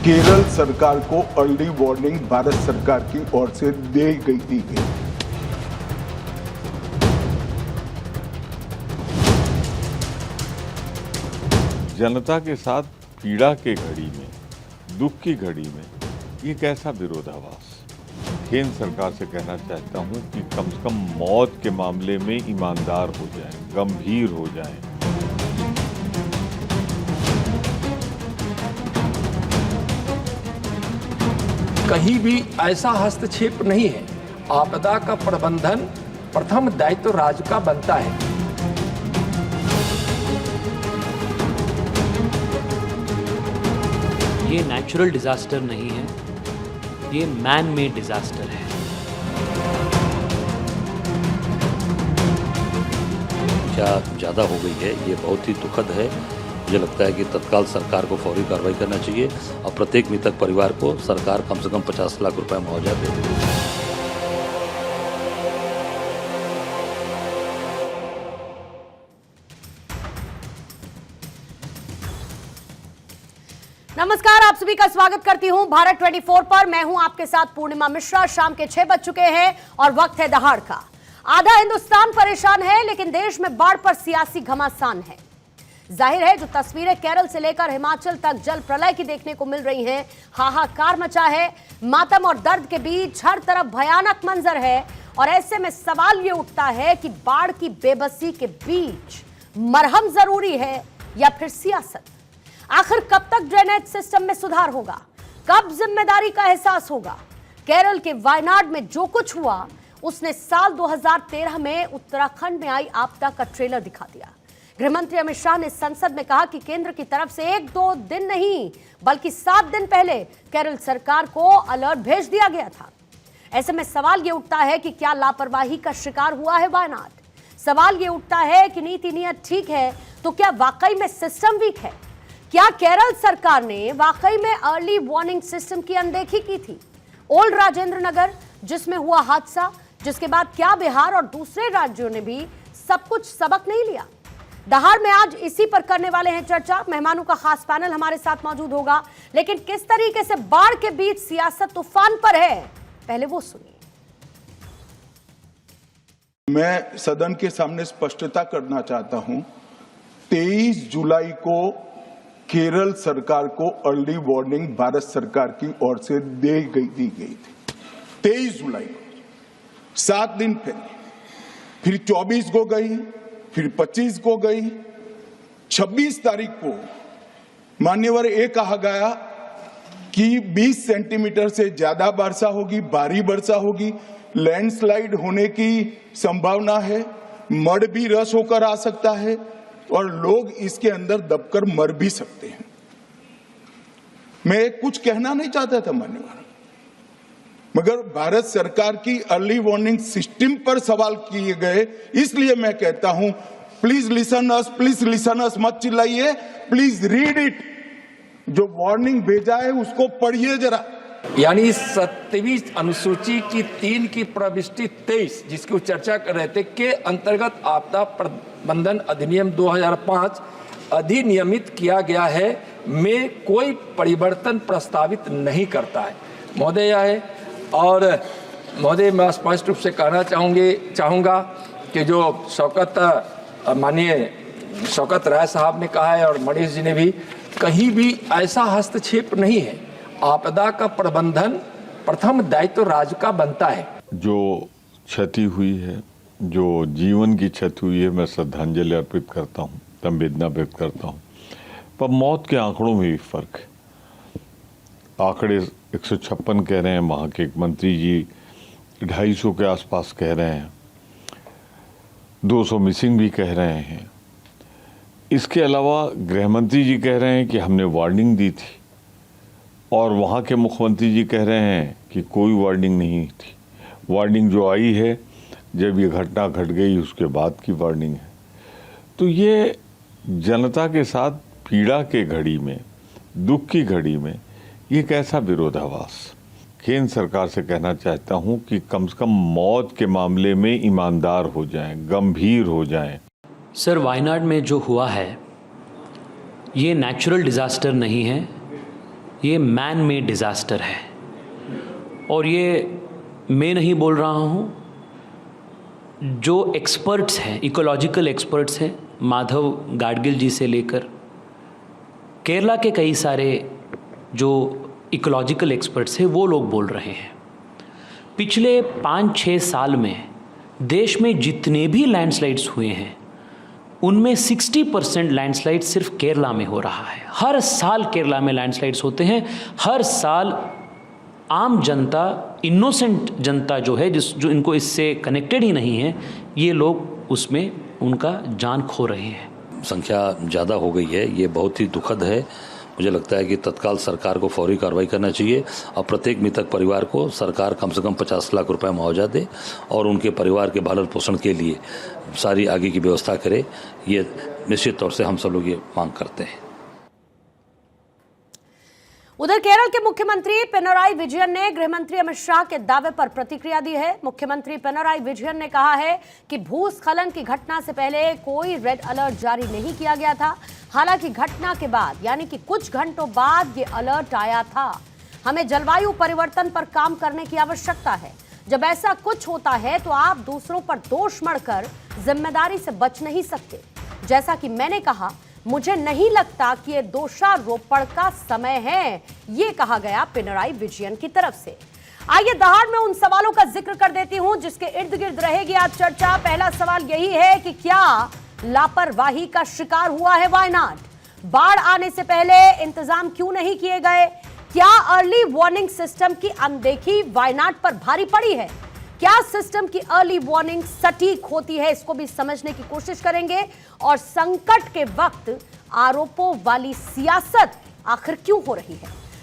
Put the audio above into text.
केरल सरकार को early warning Bharat सरकार की ओर से दी गई है। जनता के साथ पीड़ा के घड़ी में, दुख की घड़ी में ये कैसा विरोधाभास। केंद्र सरकार से कहना चाहता हूं कि कम से कम मौत के मामले में ईमानदार हो जाएं, गंभीर हो जाएं। कहीं भी ऐसा हस्तक्षेप नहीं है। आपदा का प्रबंधन प्रथम दायित्व राज्य का बनता है। ये नेचुरल डिजास्टर नहीं है, ये मैन मेड डिजास्टर है। क्या ज़्यादा हो गई है, ये बहुत ही दुखद है। मुझे लगता है कि तत्काल सरकार को फौरी कार्रवाई करना चाहिए और प्रत्येक मृतक परिवार को सरकार कम से कम 50 लाख रुपए मुआवजा दे। नमस्कार, आप सभी का स्वागत करती हूं भारत 24 पर। मैं हूं आपके साथ पूर्णिमा मिश्रा। शाम के 6 बज चुके हैं और वक्त है दहाड़ का। आधा हिंदुस्तान परेशान है, लेकिन देश में बाढ़ पर सियासी घमासान है। जाहिर है, जो तस्वीरें केरल से लेकर हिमाचल तक जल प्रलय की देखने को मिल रही हैं, हाहाकार मचा है। मातम और दर्द के बीच हर तरफ भयानक मंजर है और ऐसे में सवाल ये उठता है कि बाढ़ की बेबसी के बीच मरहम जरूरी है या फिर सियासत। आखिर कब तक ड्रेनेज सिस्टम में सुधार होगा, कब जिम्मेदारी का एहसास होगा। केरल के वायनाड में जो कुछ हुआ उसने साल 2013 में उत्तराखंड में आई आपदा का ट्रेलर दिखा दिया। गृहमंत्री अमित शाह ने संसद में कहा कि केंद्र की तरफ से 1-2 दिन नहीं बल्कि 7 दिन पहले केरल सरकार को अलर्ट भेज दिया गया था। ऐसे में सवाल ये उठता है कि क्या लापरवाही का शिकार हुआ है वायनाड। सवाल ये उठता है कि नीति नियत ठीक है तो क्या वाकई में सिस्टम वीक है। क्या केरल सरकार ने वाकई में अर्ली वार्निंग सिस्टम की अनदेखी की थी। ओल्ड राजेंद्र नगर जिसमें हुआ हादसा, जिसके बाद क्या बिहार और दूसरे राज्यों ने भी सब कुछ सबक नहीं लिया। दहाड़ में आज इसी पर करने वाले हैं चर्चा। मेहमानों का खास पैनल हमारे साथ मौजूद होगा, लेकिन किस तरीके से बाढ़ के बीच सियासत तूफान पर है, पहले वो सुनिए। मैं सदन के सामने स्पष्टता करना चाहता हूं, 23 जुलाई को केरल सरकार को अर्ली वार्निंग भारत सरकार की ओर से दी गई थी। 23 जुलाई को, 7 दिन पहले, फिर 24 को गई, फिर 25 को गई, 26 तारीख को मान्यवर ये कहा गया कि 20 सेंटीमीटर से ज्यादा वर्षा होगी, भारी वर्षा होगी, लैंडस्लाइड होने की संभावना है, मड भी रस होकर आ सकता है और लोग इसके अंदर दबकर मर भी सकते हैं। मैं कुछ कहना नहीं चाहता था मान्यवर, मगर भारत सरकार की अर्ली वार्निंग सिस्टम पर सवाल किए गए, इसलिए मैं कहता हूं प्लीज लिसन अस, मत चिल्लाइए, प्लीज रीड इट। जो वार्निंग भेजा है उसको पढ़िए जरा। यानी 27वीं अनुसूची की 3 की प्रविष्टि 23 जिसकी चर्चा कर रहे थे के अंतर्गत आपदा प्रबंधन अधिनियम 2005 अधिनियमित किया गया है में कोई परिवर्तन प्रस्तावित नहीं करता है। महोदय यह है। और महोदय, मैं स्पष्ट रूप से कहना चाहूँगा कि जो माननीय शौकत राय साहब ने कहा है और मनीष जी ने भी, कहीं भी ऐसा हस्तक्षेप नहीं है। आपदा का प्रबंधन प्रथम दायित्व राज्य का बनता है। जो क्षति हुई है, जो जीवन की क्षति हुई है, मैं श्रद्धांजलि अर्पित करता हूँ, संवेदना व्यक्त करता हूँ। पर मौत के आंकड़ों में भी फर्क है। आंकड़े 156 कह रहे हैं, वहाँ के एक मंत्री जी 250 के आसपास कह रहे हैं, 200 मिसिंग भी कह रहे हैं। इसके अलावा गृह मंत्री जी कह रहे हैं कि हमने वार्निंग दी थी और वहाँ के मुख्यमंत्री जी कह रहे हैं कि कोई वार्निंग नहीं थी। वार्निंग जो आई है जब ये घटना घट गई उसके बाद की वार्निंग है। तो ये जनता के साथ पीड़ा के घड़ी में, दुख की घड़ी में ये कैसा विरोधाभास। केंद्र सरकार से कहना चाहता हूं कि कम से कम मौत के मामले में ईमानदार हो जाएं, गंभीर हो जाएं। सर, वायनाड में जो हुआ है ये नेचुरल डिजास्टर नहीं है, ये मैन मेड डिज़ास्टर है। और ये मैं नहीं बोल रहा हूँ, जो एक्सपर्ट्स हैं, इकोलॉजिकल एक्सपर्ट्स हैं, माधव गाडगिल जी से लेकर केरला के कई सारे जो इकोलॉजिकल एक्सपर्ट्स हैं वो लोग बोल रहे हैं। पिछले 5-6 साल में देश में जितने भी लैंडस्लाइड्स हुए हैं उनमें 60% लैंडस्लाइड सिर्फ केरला में हो रहा है। हर साल केरला में लैंडस्लाइड्स होते हैं। हर साल आम जनता, इनोसेंट जनता जो है, जो इनको इससे कनेक्टेड ही नहीं है, ये लोग उसमें उनका जान खो रहे हैं। संख्या ज़्यादा हो गई है, ये बहुत ही दुखद है। मुझे लगता है कि तत्काल सरकार को फौरी कार्रवाई करना चाहिए और प्रत्येक मृतक परिवार को सरकार कम से कम 50 लाख रुपए मुआवजा दे और उनके परिवार के भरण पोषण के लिए सारी आगे की व्यवस्था करे। ये निश्चित तौर से हम सब लोग ये मांग करते हैं। उधर केरल के मुख्यमंत्री पिनराई विजयन ने गृहमंत्री अमित शाह के दावे पर प्रतिक्रिया दी है। मुख्यमंत्री पिनराई विजयन ने कहा है कि भूस्खलन की घटना से पहले कोई रेड अलर्ट जारी नहीं किया गया था। हालांकि घटना के बाद यानी कि कुछ घंटों बाद ये अलर्ट आया था। हमें जलवायु परिवर्तन पर काम करने की आवश्यकता है। जब ऐसा कुछ होता है तो आप दूसरों पर दोष मढ़कर जिम्मेदारी से बच नहीं सकते। जैसा कि मैंने कहा, मुझे नहीं लगता कि ये दोषारोपण का समय है, ये कहा गया पिनराई विजयन की तरफ से। आइए दहाड़ में उन सवालों का जिक्र कर देती हूं जिसके इर्द गिर्द रहेगी आज चर्चा। पहला सवाल यही है कि क्या लापरवाही का शिकार हुआ है वायनाड? बाढ़ आने से पहले इंतजाम क्यों नहीं किए गए? क्या अर्ली वार्निंग सिस्टम की अनदेखी वायनाड पर भारी पड़ी है? क्या सिस्टम की अर्ली वार्निंग सटीक होती है? इसको भी समझने की कोशिश करेंगे। और संकट के वक्त आरोपों वाली सियासत आखिर क्यों हो रही है?